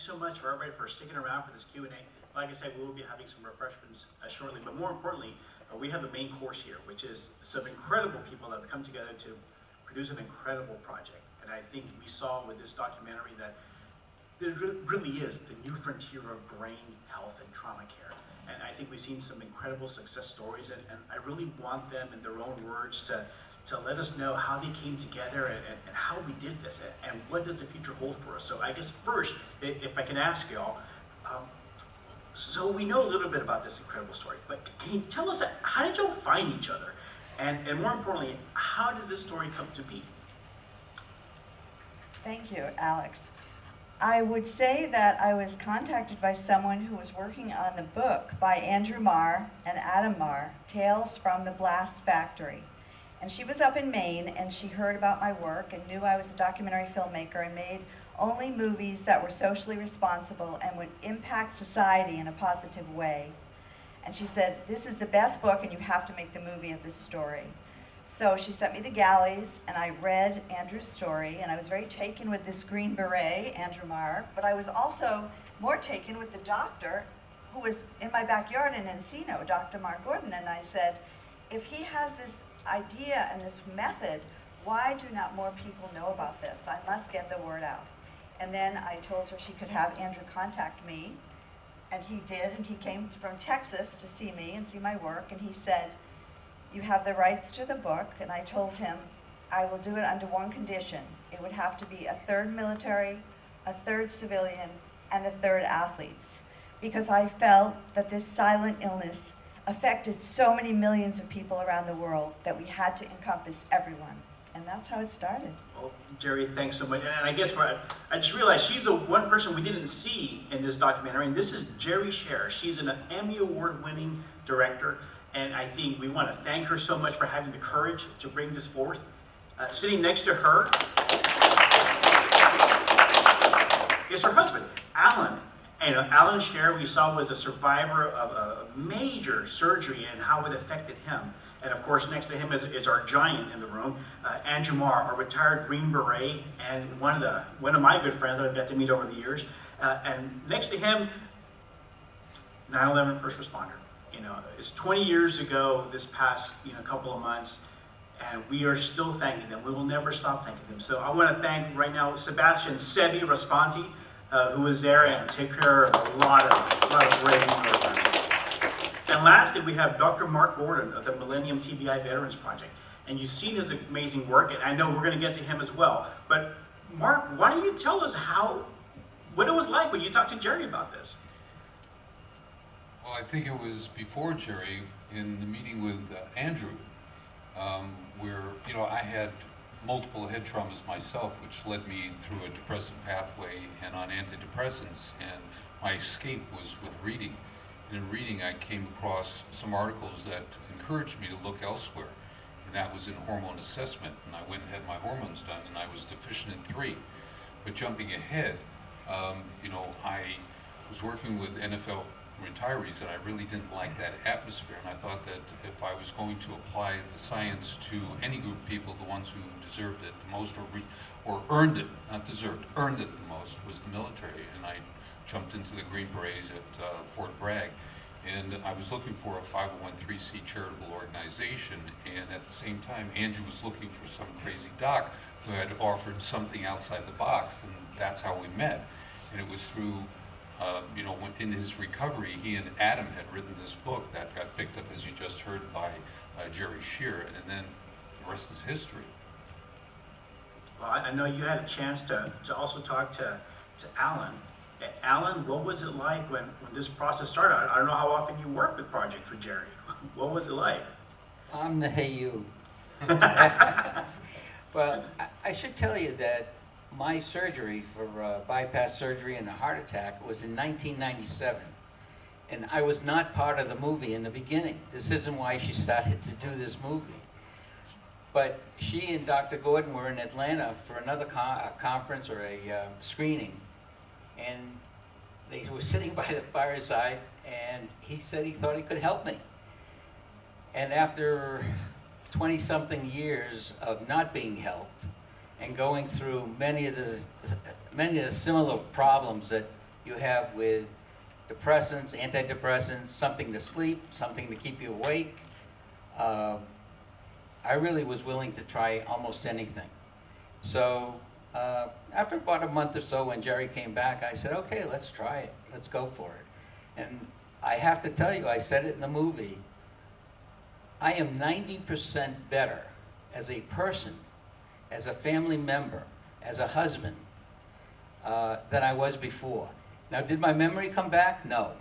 thanks so much for everybody for sticking around for this Q&A. Like I said, we will be having some refreshments shortly, but more importantly, we have the main course here, which is some incredible people that have come together to produce an incredible project. And I think we saw with this documentary that there really is the new frontier of brain health and trauma care. And I think we've seen some incredible success stories, and I really want them in their own words to let us know how they came together and how we did this, and what does the future hold for us. So I guess first, if I can ask y'all, so we know a little bit about this incredible story, but can you tell us, how did y'all find each other? And more importantly, how did this story come to be? Thank you, Alex. I would say that I was contacted by someone who was working on the book by Andrew Marr and Adam Marr, Tales from the Blast Factory. And she was up in Maine, and she heard about my work and knew I was a documentary filmmaker and made only movies that were socially responsible and would impact society in a positive way. And she said, this is the best book and you have to make the movie of this story. So she sent me the galleys, and I read Andrew's story, and I was very taken with this Green Beret, Andrew Marr, but I was also more taken with the doctor who was in my backyard in Encino, Dr. Mark Gordon, and I said, if he has this idea and this method, why do not more people know about this? I must get the word out. And then I told her she could have Andrew contact me, and he did, and he came from Texas to see me and see my work, and he said, you have the rights to the book, and I told him I will do it under one condition. It would have to be a third military, a third civilian, and a third athletes, because I felt that this silent illness affected so many millions of people around the world that we had to encompass everyone. And that's how it started. Well, Jerri, thanks so much. And I guess I just realized she's the one person we didn't see in this documentary, and this is Jerri Sher. She's an Emmy Award-winning director, and I think we want to thank her so much for having the courage to bring this forth. Sitting next to her is her husband, Alan. And Alan Sher, we saw, was a survivor of a major surgery and how it affected him. And of course, next to him is our giant in the room, Andrew Marr, a retired Green Beret, and one of my good friends that I've got to meet over the years. And next to him, 9/11 First Responder. You know, it's 20 years ago this past couple of months, and we are still thanking them. We will never stop thanking them. So I want to thank right now Sebastian Sebi Raspanti, who was there and take care of a lot of great work. And lastly, we have Dr. Mark Gordon of the Millennium TBI Veterans Project. And you've seen his amazing work, and I know we're going to get to him as well. But Mark, why don't you tell us what it was like when you talked to Jerri about this? Well, I think it was before Jerri, in the meeting with Andrew, where I had multiple head traumas myself, which led me through a depressive pathway and on antidepressants, and my escape was with reading. And in reading, I came across some articles that encouraged me to look elsewhere, and that was in hormone assessment, and I went and had my hormones done, and I was deficient in 3. But jumping ahead, I was working with NFL retirees, and I really didn't like that atmosphere, and I thought that if I was going to apply the science to any group of people, the ones who deserved it the most or earned it, not deserved, earned it the most, was the military. And I jumped into the Green Berets at Fort Bragg, and I was looking for a 501(c) charitable organization, and at the same time Andrew was looking for some crazy doc who had offered something outside the box, and that's how we met. And it was through when in his recovery, he and Adam had written this book that got picked up, as you just heard, by Jerri Sher, and then the rest is history. Well, I know you had a chance to also talk to Alan. Alan, what was it like when this process started? I don't know how often you work with projects with Jerri. What was it like? I'm the hey you. Well, I should tell you that my surgery for bypass surgery and a heart attack was in 1997. And I was not part of the movie in the beginning. This isn't why she started to do this movie. But she and Dr. Gordon were in Atlanta for another conference or a screening. And they were sitting by the fireside, and he said he thought he could help me. And after 20-something years of not being helped, and going through many of the similar problems that you have with depressants, antidepressants, something to sleep, something to keep you awake. I really was willing to try almost anything. So after about a month or so, when Jerry came back, I said, okay, let's try it. Let's go for it. And I have to tell you, I said it in the movie, I am 90% better as a person, as a family member, as a husband, than I was before. Now, did my memory come back? No.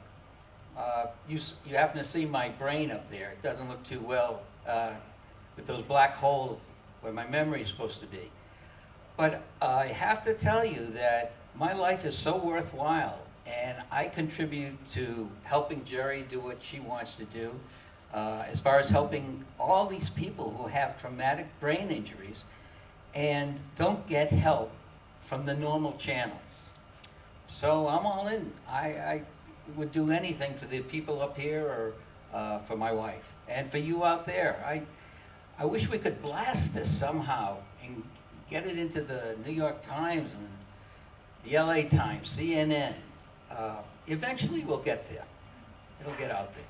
You happen to see my brain up there. It doesn't look too well with those black holes where my memory is supposed to be. But I have to tell you that my life is so worthwhile, and I contribute to helping Jerri do what she wants to do, as far as helping all these people who have traumatic brain injuries and don't get help from the normal channels. So I'm all in. I would do anything for the people up here or for my wife. And for you out there, I wish we could blast this somehow and get it into the New York Times and the LA Times, CNN. Eventually we'll get there. It'll get out there.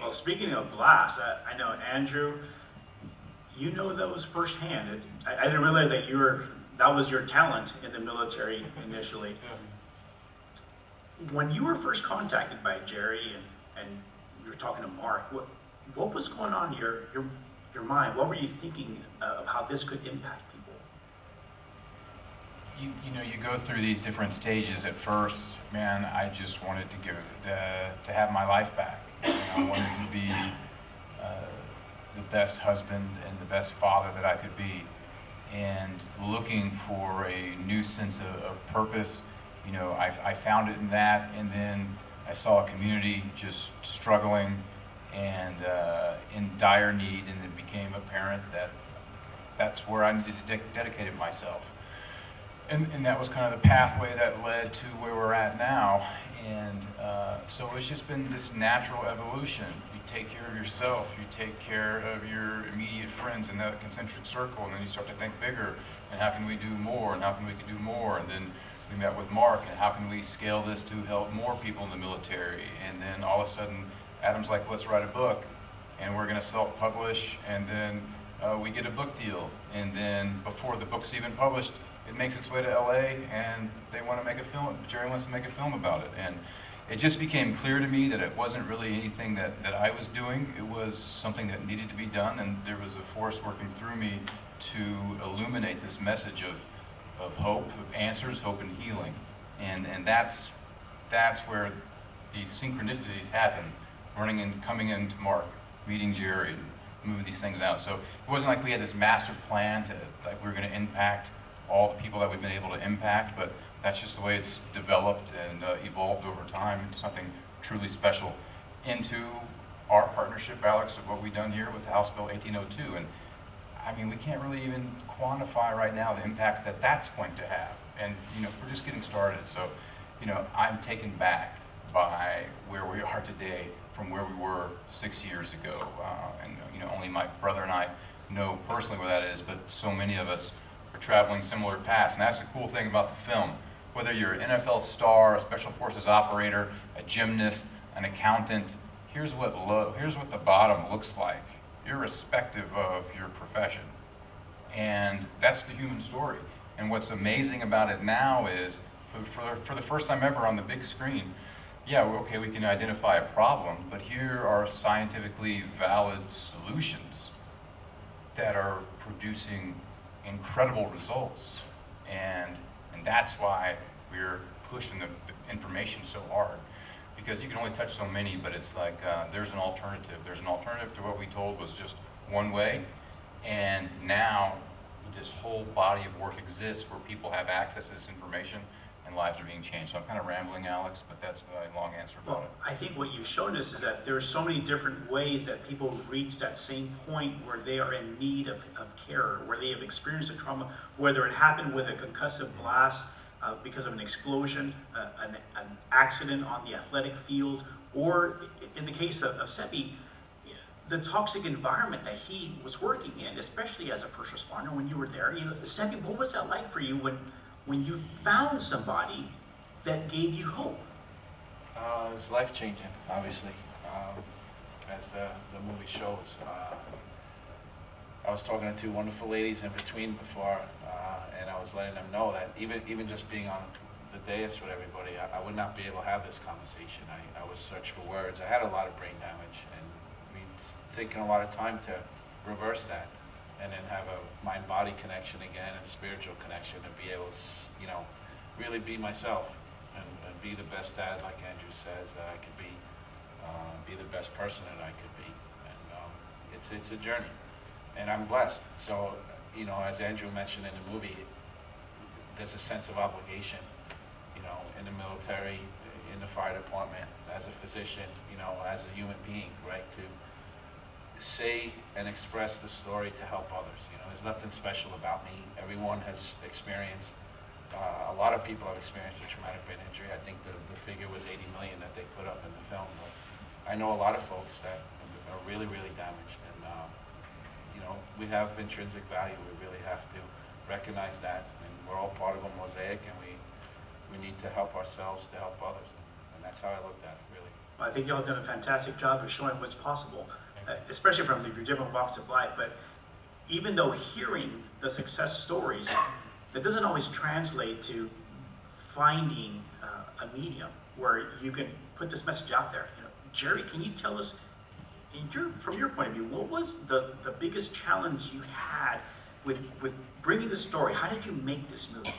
Well, speaking of blast, I know, Andrew, you know those firsthand. I didn't realize that that was your talent in the military initially. When you were first contacted by Jerri and you were talking to Mark, what was going on in your mind? What were you thinking of how this could impact people? You know, you go through these different stages. At first, man, I just wanted to to have my life back. I wanted to be the best husband and the best father that I could be, and looking for a new sense of purpose. You know, I found it in that, and then I saw a community just struggling and in dire need, and it became apparent that that's where I needed to dedicate myself. And that was kind of the pathway that led to where we're at now. And so it's just been this natural evolution. You take care of yourself, you take care of your immediate friends in that concentric circle, and then you start to think bigger, and how can we do more, and how can we do more? And then we met with Mark, and how can we scale this to help more people in the military? And then all of a sudden, Adam's like, let's write a book, and we're gonna self-publish, and then we get a book deal. And then before the book's even published, it makes its way to LA, and they want to make a film. Jerri wants to make a film about it. And it just became clear to me that it wasn't really anything that I was doing. It was something that needed to be done, and there was a force working through me to illuminate this message of hope, of answers, hope, and healing. And that's where these synchronicities happen, coming into Mark, meeting Jerri, and moving these things out. So it wasn't like we had this master plan like we were going to impact all the people that we've been able to impact, but that's just the way it's developed and evolved over time into something truly special. Into our partnership, Alex, of what we've done here with House Bill 1802. And I mean, we can't really even quantify right now the impacts that that's going to have. And, you know, we're just getting started. So, you know, I'm taken back by where we are today from where we were 6 years ago. And, you know, only my brother and I know personally where that is, but so many of us are traveling similar paths. And that's the cool thing about the film. Whether you're an NFL star, a special forces operator, a gymnast, an accountant, here's what the bottom looks like, irrespective of your profession. And that's the human story. And what's amazing about it now is, for the first time ever on the big screen, yeah, okay, we can identify a problem, but here are scientifically valid solutions that are producing incredible results. And that's why we're pushing the information so hard, because you can only touch so many, but it's like there's an alternative. There's an alternative to what we told was just one way, and now this whole body of work exists where people have access to this information and lives are being changed. So I'm kind of rambling, Alex, but that's my long answer about it. I think what you've shown us is that there are so many different ways that people reach that same point where they are in need of care, where they have experienced a trauma, whether it happened with a concussive blast because of an explosion, an accident on the athletic field, or in the case of Sebi, the toxic environment that he was working in, especially as a first responder when you were there. You know, Sebi, what was that like for you when you found somebody that gave you hope? It was life-changing, obviously, as the movie shows. I was talking to two wonderful ladies in between before, and I was letting them know that even just being on the dais with everybody, I would not be able to have this conversation. I was searching for words. I had a lot of brain damage, and we've taken a lot of time to reverse that, and then have a mind-body connection again and a spiritual connection, and be able to, really be myself and be the best dad, like Andrew says, that I could be the best person that I could be. And it's a journey, and I'm blessed. So, as Andrew mentioned in the movie, there's a sense of obligation, in the military, in the fire department, as a physician, as a human being, right, to say and express the story to help others. There's nothing special about me. Everyone has experienced, a lot of people have experienced a traumatic brain injury. I think the figure was 80 million that they put up in the film. But I know a lot of folks that are really, really damaged, and we have intrinsic value. We really have to recognize that, and we're all part of a mosaic, and we need to help ourselves to help others, and that's how I looked at it, really. Well, I think y'all done a fantastic job of showing what's possible, especially from the different walks of life. But even though hearing the success stories, that doesn't always translate to finding a medium where you can put this message out there. Jerry, can you tell us, from your point of view, what was the biggest challenge you had with bringing the story? How did you make this movie?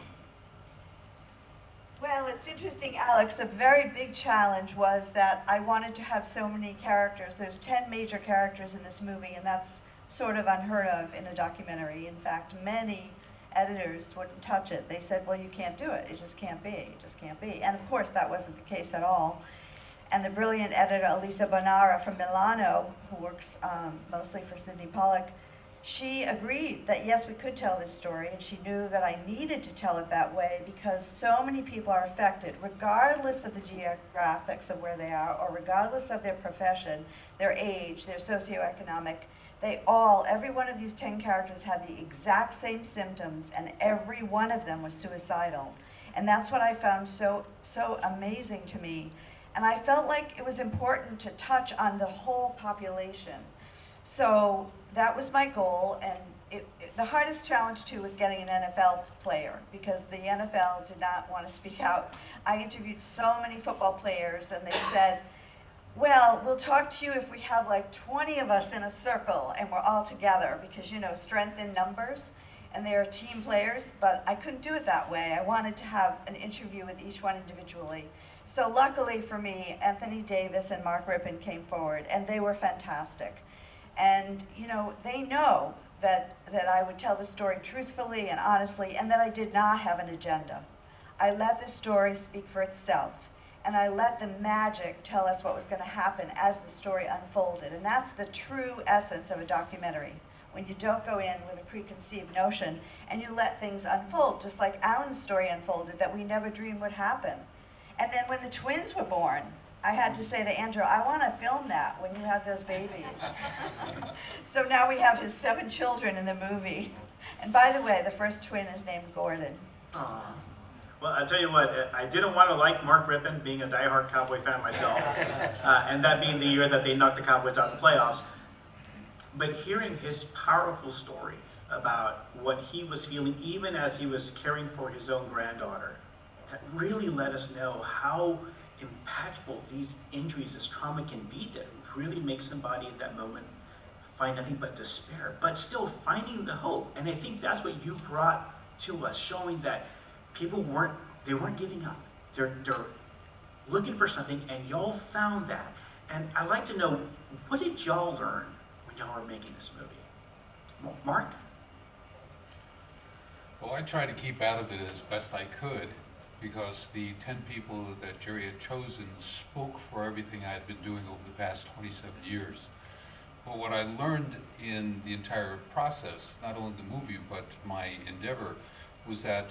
Well, it's interesting, Alex. A very big challenge was that I wanted to have so many characters. There's 10 major characters in this movie, and that's sort of unheard of in a documentary. In fact, many editors wouldn't touch it. They said, well, you can't do it. It just can't be. It just can't be. And of course, that wasn't the case at all. And the brilliant editor, Elisa Bonara from Milano, who works mostly for Sidney Pollack, she agreed that yes, we could tell this story, and she knew that I needed to tell it that way because so many people are affected, regardless of the geographics of where they are, or regardless of their profession, their age, their socioeconomic. Every one of these 10 characters had the exact same symptoms, and every one of them was suicidal. And that's what I found so amazing to me. And I felt like it was important to touch on the whole population. So that was my goal, and the hardest challenge too was getting an NFL player, because the NFL did not want to speak out. I interviewed so many football players, and they said, well, we'll talk to you if we have like 20 of us in a circle and we're all together, because strength in numbers, and they're team players, but I couldn't do it that way. I wanted to have an interview with each one individually. So luckily for me, Anthony Davis and Mark Rippon came forward, and they were fantastic. And they know that I would tell the story truthfully and honestly, and that I did not have an agenda. I let the story speak for itself, and I let the magic tell us what was going to happen as the story unfolded. And that's the true essence of a documentary, when you don't go in with a preconceived notion and you let things unfold, just like Alan's story unfolded that we never dreamed would happen. And then when the twins were born, I had to say to Andrew, I want to film that when you have those babies. So now we have his 7 children in the movie. And by the way, the first twin is named Gordon. Aww. Well, I'll tell you what, I didn't want to like Mark Rippon, being a diehard Cowboy fan myself, and that being the year that they knocked the Cowboys out of the playoffs. But hearing his powerful story about what he was feeling, even as he was caring for his own granddaughter, that really let us know how impactful these injuries, this trauma can be, that really makes somebody at that moment find nothing but despair, but still finding the hope. And I think that's what you brought to us, showing that people weren't giving up. They're looking for something, and y'all found that. And I'd like to know, what did y'all learn when y'all were making this movie? Mark? Well, I tried to keep out of it as best I could, because the 10 people that Jerry had chosen spoke for everything I had been doing over the past 27 years. But what I learned in the entire process, not only the movie, but my endeavor, was that,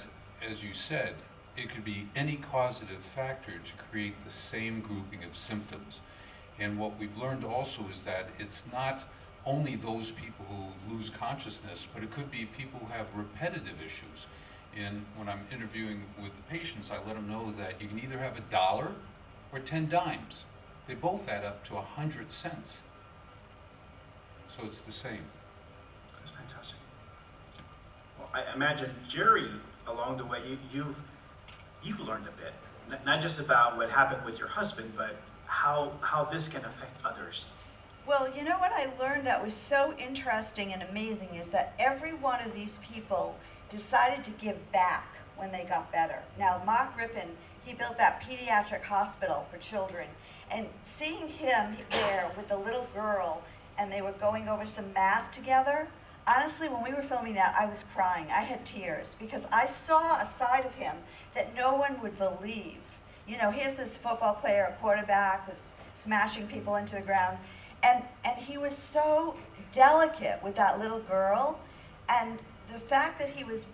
as you said, it could be any causative factor to create the same grouping of symptoms. And what we've learned also is that it's not only those people who lose consciousness, but it could be people who have repetitive issues. And when I'm interviewing with the patients, I let them know that you can either have $1 or 10 dimes. They both add up to 100 cents. So it's the same. That's fantastic. Well, I imagine, Jerry, along the way, you've learned a bit, not just about what happened with your husband, but how this can affect others. Well, you know what I learned that was so interesting and amazing is that every one of these people decided to give back when they got better. Now, Mark Rippon, he built that pediatric hospital for children, and seeing him there with the little girl, and they were going over some math together, honestly, when we were filming that, I was crying. I had tears, because I saw a side of him that no one would believe. You know, here's this football player, a quarterback, was smashing people into the ground, and he was so delicate with that little girl, and the fact that he was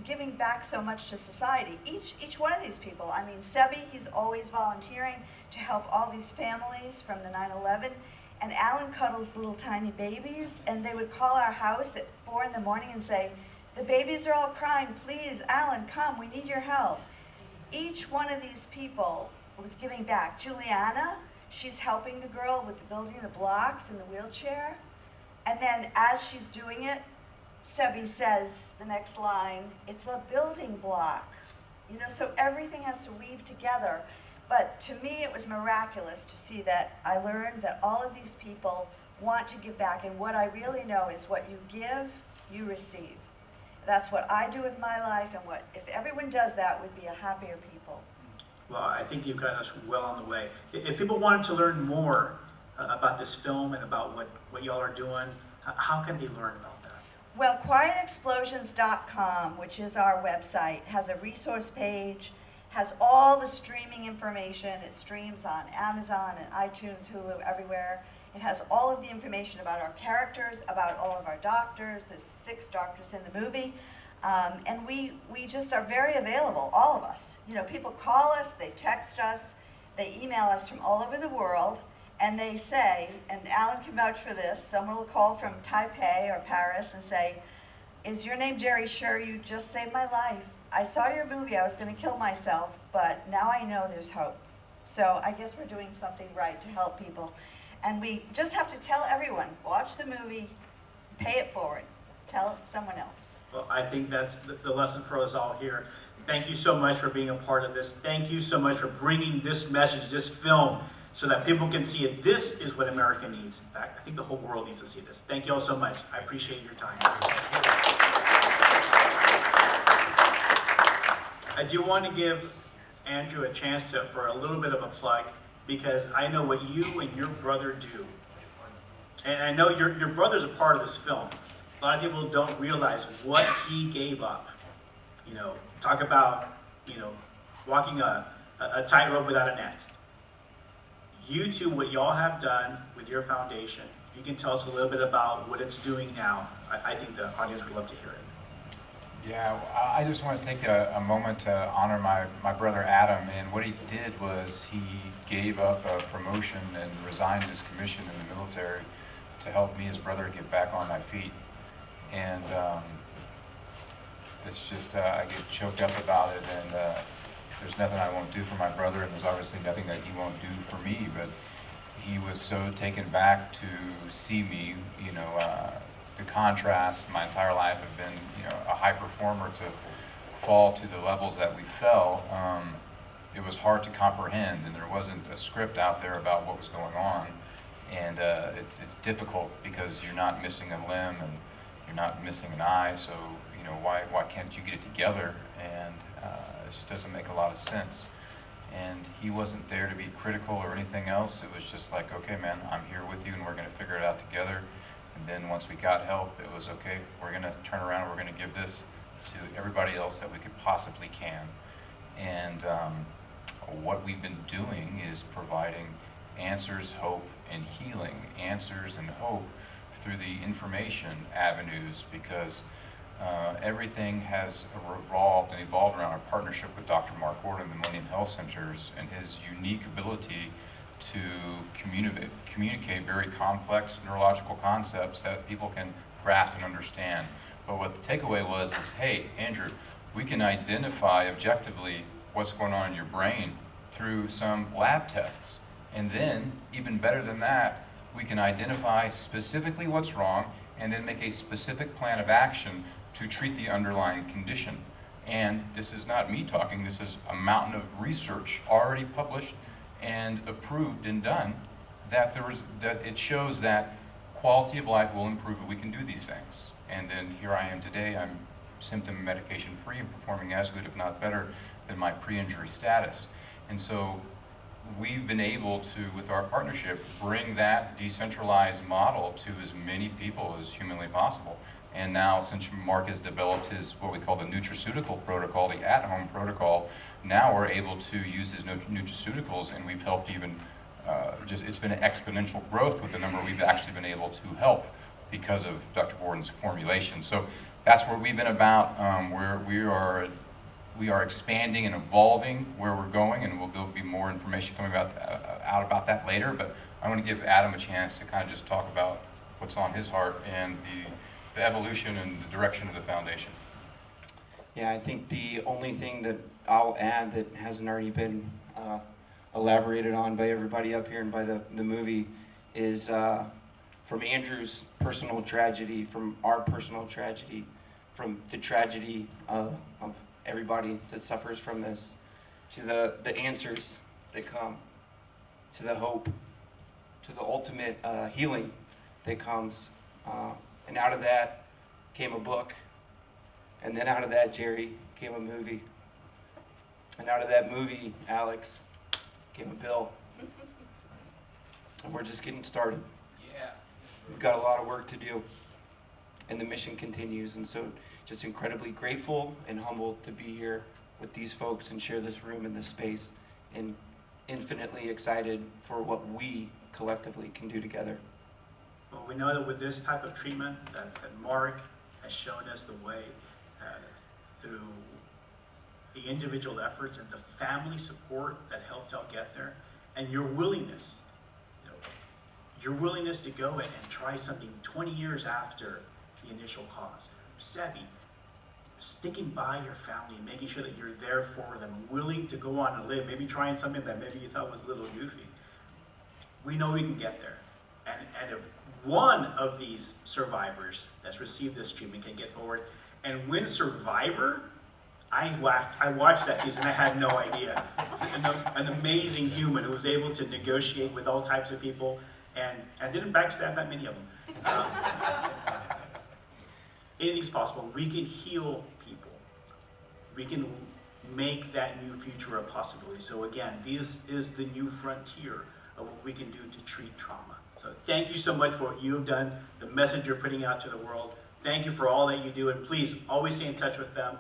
giving back so much to society. Each one of these people, I mean, Sebi, he's always volunteering to help all these families from the 9/11, and Alan cuddles little tiny babies, and they would call our house at 4 in the morning and say, the babies are all crying, please, Alan, come, we need your help. Each one of these people was giving back. Juliana, she's helping the girl with the building the blocks in the wheelchair, and then as she's doing it, Sebi says the next line, it's a building block. You know, so everything has to weave together. But to me, it was miraculous to see that I learned that all of these people want to give back. And what I really know is what you give, you receive. That's what I do with my life, and if everyone does that, we'd be a happier people. Well, I think you've got us well on the way. If people wanted to learn more about this film and about what y'all are doing, how can they learn about that? Well, quietexplosions.com, which is our website, has a resource page, has all the streaming information. It streams on Amazon and iTunes, Hulu, everywhere. It has all of the information about our characters, about all of our doctors. There's 6 doctors in the movie. And we just are very available, all of us. You know, people call us, they text us, they email us from all over the world, and they say, and Alan can vouch for this, someone will call from Taipei or Paris and say, is your name Jerri Sher? You just saved my life. I saw your movie, I was going to kill myself, but now I know there's hope. So I guess we're doing something right to help people. And we just have to tell everyone, watch the movie, pay it forward, tell someone else. Well, I think that's the lesson for us all here. Thank you so much for being a part of this. Thank you so much for bringing this message, this film, so that people can see it. This is what America needs. In fact, I think the whole world needs to see this. Thank you all so much. I appreciate your time. I do want to give Andrew a chance for a little bit of a plug, because I know what you and your brother do. And I know your brother's a part of this film. A lot of people don't realize what he gave up. You know, talk about, you know, walking a tightrope without a net. You two, what y'all have done with your foundation, you can tell us a little bit about what it's doing now. I think the audience would love to hear it. Yeah, I just want to take a moment to honor my brother Adam, and what he did was he gave up a promotion and resigned his commission in the military to help me, his brother, get back on my feet. And it's just, I get choked up about it, and there's nothing I won't do for my brother, and there's obviously nothing that he won't do for me, but he was so taken back to see me, you know, the contrast. My entire life have been, you know, a high performer, to fall to the levels that we fell. It was hard to comprehend, and there wasn't a script out there about what was going on. And it's difficult because you're not missing a limb and you're not missing an eye, so you know, why can't you get it together? And it just doesn't make a lot of sense. And he wasn't there to be critical or anything else. It was just like, okay, man, I'm here with you, and we're going to figure it out together. And then once we got help, it was okay, we're going to turn around, we're going to give this to everybody else that we could possibly can. And what we've been doing is providing answers, hope, and healing. Answers and hope through the information avenues, because everything has revolved and evolved around our partnership with Dr. Mark Gordon, the Millennium Health Centers, and his unique ability to communicate very complex neurological concepts that people can grasp and understand. But what the takeaway was is, hey, Andrew, we can identify objectively what's going on in your brain, through some lab tests. And then, even better than that, we can identify specifically what's wrong and then make a specific plan of action to treat the underlying condition. And this is not me talking, this is a mountain of research already published and approved and done, that it shows that quality of life will improve if we can do these things. And then here I am today, I'm symptom and medication free and performing as good, if not better, than my pre-injury status. And so we've been able to, with our partnership, bring that decentralized model to as many people as humanly possible. And now, since Mark has developed his, what we call the nutraceutical protocol, the at-home protocol, now we're able to use his nutraceuticals, and we've helped even, it's been an exponential growth with the number we've actually been able to help because of Dr. Borden's formulation. So that's where we've been about. We are expanding and evolving where we're going, and there'll be more information coming out about that later. But I want to give Adam a chance to kind of just talk about what's on his heart and the evolution and the direction of the foundation. Yeah, I think the only thing that I'll add that hasn't already been elaborated on by everybody up here and by the movie is from Andrew's personal tragedy, from our personal tragedy, from the tragedy of everybody that suffers from this, to the answers that come, to the hope, to the ultimate healing that comes. And out of that came a book. And then out of that, Jerry, came a movie. And out of that movie, Alex, came a bill. And we're just getting started. Yeah. We've got a lot of work to do. And the mission continues. And so just incredibly grateful and humbled to be here with these folks and share this room and this space. And infinitely excited for what we collectively can do together. Well, we know that with this type of treatment, that Mark has shown us the way through the individual efforts and the family support that helped y'all get there, and your willingness, your willingness to go and try something 20 years after the initial cause. Sebi, sticking by your family, making sure that you're there for them, willing to go on and live, maybe trying something that maybe you thought was a little goofy. We know we can get there. And if one of these survivors that's received this treatment can get forward and win Survivor, I watched that season, I had no idea. An amazing human who was able to negotiate with all types of people and didn't backstab that many of them. Anything's possible. We can heal people. We can make that new future a possibility. So again, this is the new frontier of what we can do to treat trauma. So thank you so much for what you have done, the message you're putting out to the world. Thank you for all that you do, and please always stay in touch with them.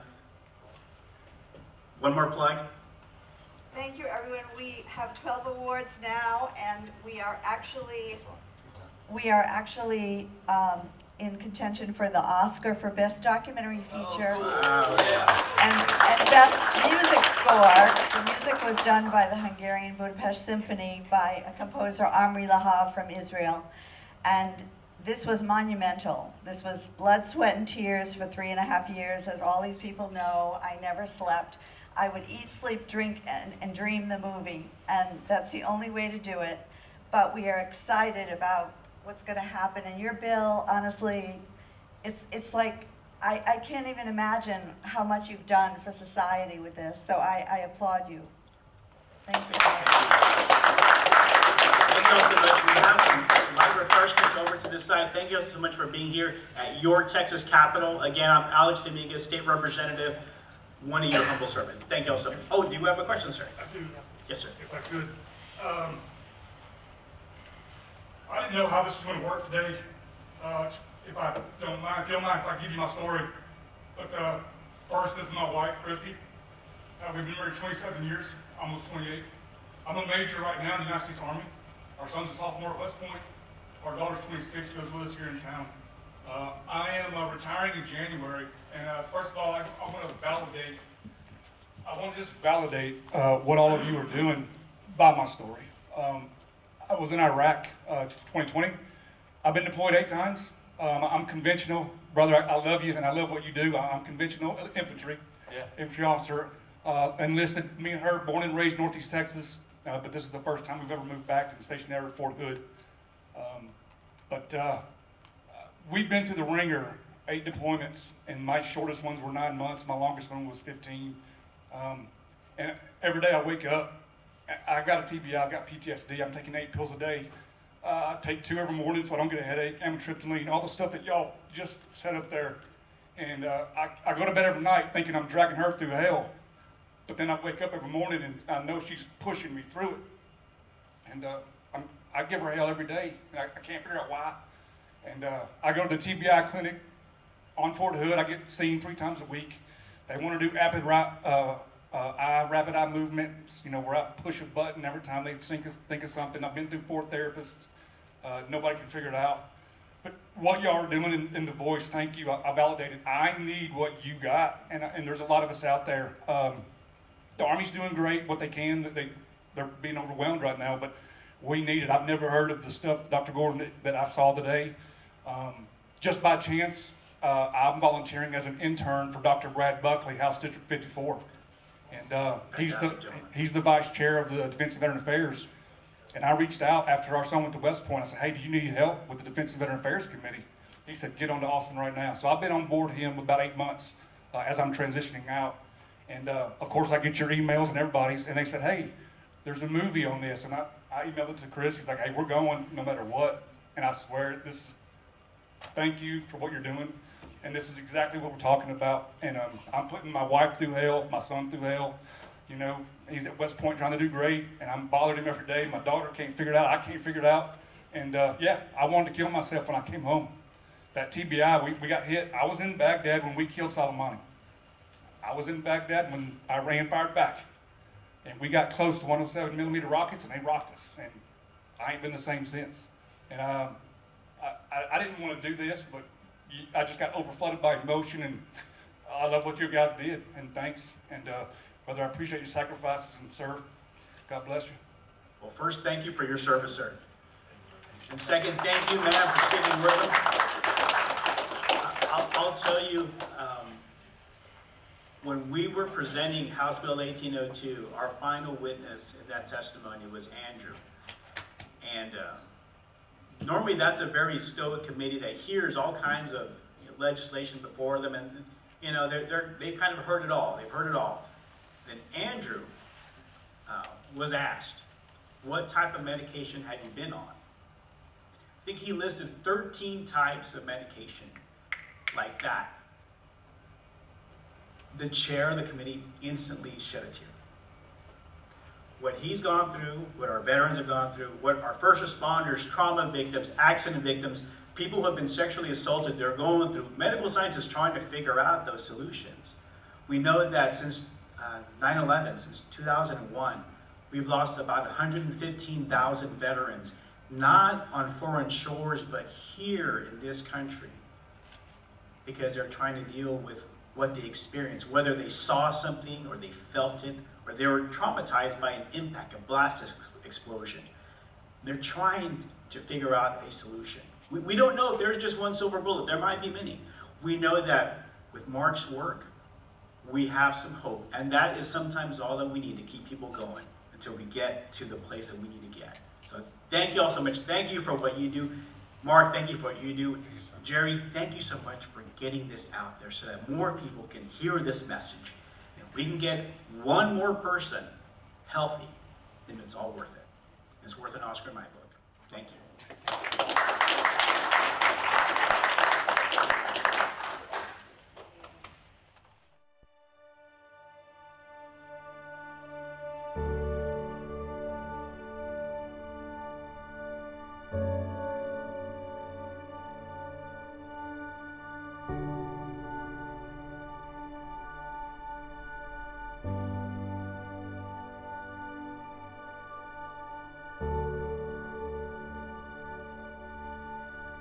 One more plug. Thank you, everyone. We have 12 awards now, and we are actually in contention for the Oscar for Best Documentary Feature. Wow. And Best Music Score. The music was done by the Hungarian Budapest Symphony by a composer, Omri Lahav from Israel. And this was monumental. This was blood, sweat, and tears for 3.5 years. As all these people know, I never slept. I would eat, sleep, drink, and dream the movie. And that's the only way to do it. But we are excited about what's going to happen. And your bill, honestly, it's like, I can't even imagine how much you've done for society with this. So I applaud you. Thank you. Thank you all so much. We have some light refreshments over to this side. Thank you all so much for being here at your Texas Capitol. Again, I'm Alex Dominguez, State Representative, one of your humble servants. Thank you all so much. Oh, do you have a question, sir? I do. Yes, sir. If I could. I didn't know how this was going to work today. If I don't mind, if you don't mind, if I give you my story. But first, this is my wife, Christy. We've been married 27 years, almost 28. I'm a major right now in the United States Army. Our son's a sophomore at West Point. Our daughter's 26, goes with us here in town. I am retiring in January, and first of all, I want to just validate what all of you are doing by my story. I was in Iraq 2020. I've been deployed 8 times. I'm conventional. Brother, I love you and I love what you do. I'm conventional infantry, infantry officer. enlisted, me and her, born and raised Northeast Texas, but this is the first time we've ever moved back to the station there at Fort Hood. We've been through the ringer, 8 deployments, and my shortest ones were 9 months, my longest one was 15. And every day I wake up, I got a TBI, I've got PTSD, I'm taking 8 pills a day. I take 2 every morning so I don't get a headache, amitriptyline, all the stuff that y'all just set up there. And I go to bed every night thinking I'm dragging her through hell. But then I wake up every morning and I know she's pushing me through it. And I give her hell every day, and I can't figure out why. And I go to the TBI clinic on Fort Hood. I get seen 3 times a week. They want to do rapid eye movements, you know, where I push a button every time they think of something. I've been through 4 therapists. Nobody can figure it out. But what y'all are doing in the voice, thank you. I validated. I need what you got, and there's a lot of us out there. The Army's doing great, what they can. They're being overwhelmed right now, but we need it. I've never heard of the stuff, Dr. Gordon, that I saw today. Just by chance, I'm volunteering as an intern for Dr. Brad Buckley, House District 54. And he's the vice chair of the Defense and Veteran Affairs. And I reached out after our son went to West Point. I said, hey, do you need help with the Defense and Veteran Affairs Committee? He said, get on to Austin right now. So I've been on board him about 8 months as I'm transitioning out. And of course, I get your emails and everybody's, and they said, hey, there's a movie on this. And I emailed it to Chris. He's like, hey, we're going no matter what. And I swear, thank you for what you're doing. And this is exactly what we're talking about. And I'm putting my wife through hell, my son through hell. You know, he's at West Point trying to do great, and I'm bothering him every day. My daughter can't figure it out. I can't figure it out. And yeah, I wanted to kill myself when I came home. That TBI, we got hit. I was in Baghdad when we killed Soleimani. I was in Baghdad when Iran fired back. And we got close to 107 millimeter rockets, and they rocked us. And I ain't been the same since. And I didn't want to do this, but I just got overflooded by emotion, and I love what you guys did, and thanks. And Brother, I appreciate your sacrifices, and sir, God bless you. Well, first, thank you for your service, sir. And second, thank you, ma'am, for sitting with us. I'll tell you, when we were presenting House Bill 1802, our final witness in that testimony was Andrew. And normally that's a very stoic committee that hears all kinds of legislation before them, and you know, they've kind of heard it all. They've heard it all. Then Andrew was asked, what type of medication had you been on? I think he listed 13 types of medication like that. The chair of the committee instantly shed a tear. What he's gone through, what our veterans have gone through, what our first responders, trauma victims, accident victims, people who have been sexually assaulted, they're going through. Medical science is trying to figure out those solutions. We know that since 9/11, since 2001, we've lost about 115,000 veterans, not on foreign shores, but here in this country, because they're trying to deal with what they experienced, whether they saw something or they felt it, or they were traumatized by an impact, a blast explosion. They're trying to figure out a solution. We don't know if there's just one silver bullet. There might be many. We know that with Mark's work, we have some hope, and that is sometimes all that we need to keep people going until we get to the place that we need to get. So thank you all so much. Thank you for what you do. Mark, thank you for what you do. Jerry, thank you so much for getting this out there so that more people can hear this message. If we can get one more person healthy, then it's all worth it. It's worth an Oscar in my book. Thank you.